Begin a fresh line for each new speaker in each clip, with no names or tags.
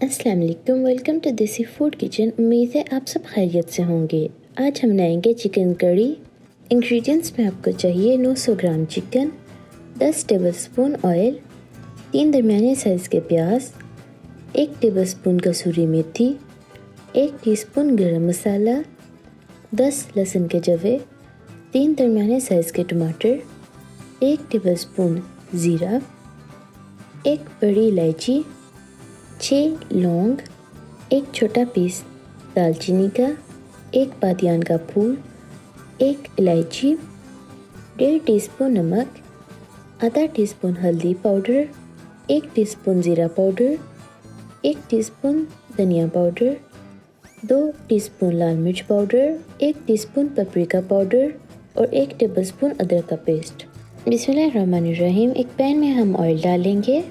अस्सलाम वालेकुम, welcome to देसी फूड किचन। उम्मीद है आप सब खैरियत से होंगे। आज हम बनाएंगे चिकन कड़ी। इंग्रेडिएंट्स में आपको चाहिए 900 ग्राम चिकन, 10 टेबलस्पून ऑयल, 3 दरमियाने साइज़ के प्याज, 1 टेबलस्पून कसूरी मेथी, 1 टीस्पून गरम मसाला, 10 लहसुन के जवे, 3 दरमियाने साइज़ के टमाटर, 1 टेबलस्पून ज़ीरा, 1 बड़ी इलायची, 6 लौंग, 1 छोटा पीस दालचीनी का, 1 बादियान का फूल, 1 इलायची, 1.5 टीस्पून नमक, आधा टीस्पून हल्दी पाउडर, 1 टीस्पून ज़ीरा पाउडर, 1 टीस्पून धनिया पाउडर, 2 टीस्पून लाल मिर्च पाउडर, 1 टीस्पून पेपरिका पाउडर और 1 टेबलस्पून अदरक का पेस्ट। बिस्मिल्लाहिर्रहमानिर्रहीम। एक पैन में हम ऑयल डालेंगे।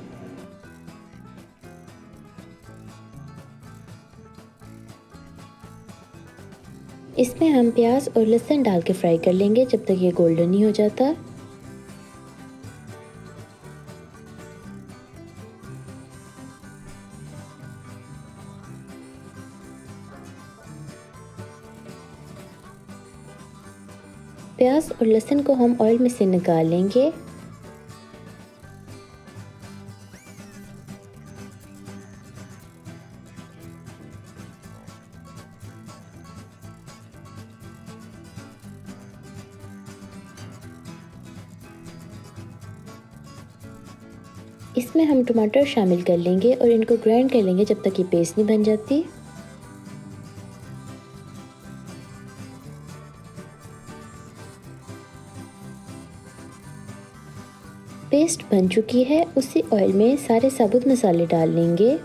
इसमें हम प्याज और लहसुन डाल के फ्राई कर लेंगे जब तक ये गोल्डन नहीं हो जाता। प्याज और लहसुन को हम ऑयल में से निकाल लेंगे। इसमें हम टमाटर शामिल कर लेंगे और इनको ग्राइंड कर लेंगे जब तक ये पेस्ट नहीं बन जाती। पेस्ट बन चुकी है, उसी ऑयल में सारे साबुत मसाले डाल लेंगे।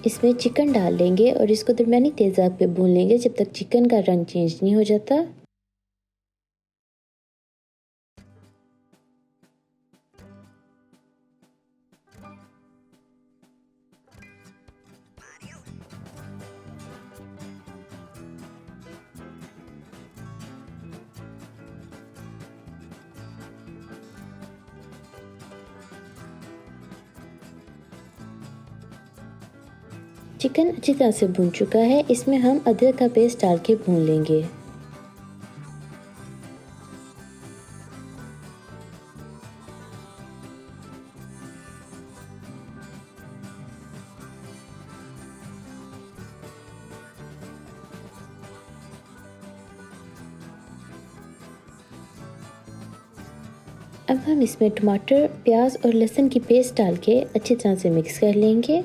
इसमें चिकन डाल लेंगे और इसको दरमियानी तेज़ आंच पे भून लेंगे जब तक चिकन का रंग चेंज नहीं हो जाता। चिकन अच्छी तरह से भून चुका है। इसमें हम अदरक का पेस्ट डाल के भून लेंगे। अब हम इसमें टमाटर, प्याज और लहसुन की पेस्ट डाल के अच्छी तरह से मिक्स कर लेंगे।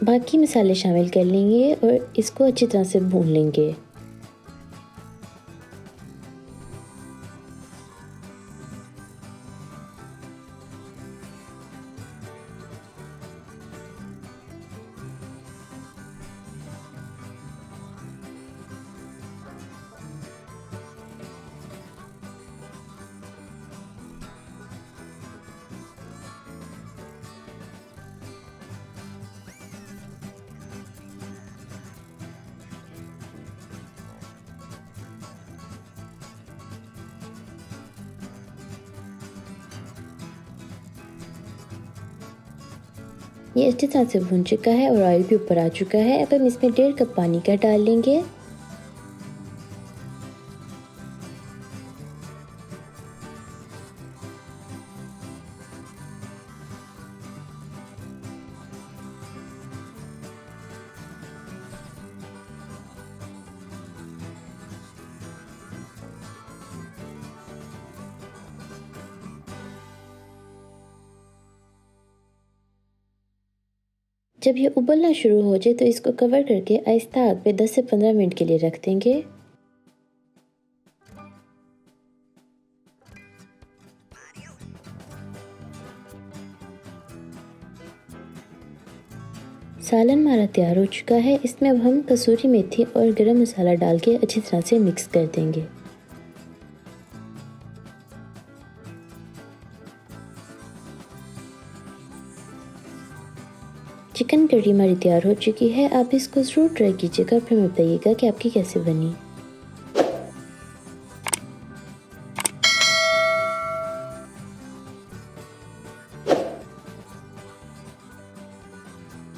बाकी मसाले शामिल कर लेंगे और इसको अच्छी तरह से भून लेंगे। ये अच्छी तरह से भुन चुका है और ऑयल भी ऊपर आ चुका है। अब हम इसमें 1.5 कप पानी का डाल लेंगे। जब ये उबलना शुरू हो जाए तो इसको कवर करके आहिस्ता आग पे 10 से 15 मिनट के लिए रख देंगे। सालन हमारा तैयार हो चुका है। इसमें अब हम कसूरी मेथी और गरम मसाला डाल के अच्छी तरह से मिक्स कर देंगे। चिकन करी हमारी तैयार हो चुकी है। आप इसको ज़रूर ट्राई कीजिएगा, फिर बताइएगा कि आपकी कैसे बनी।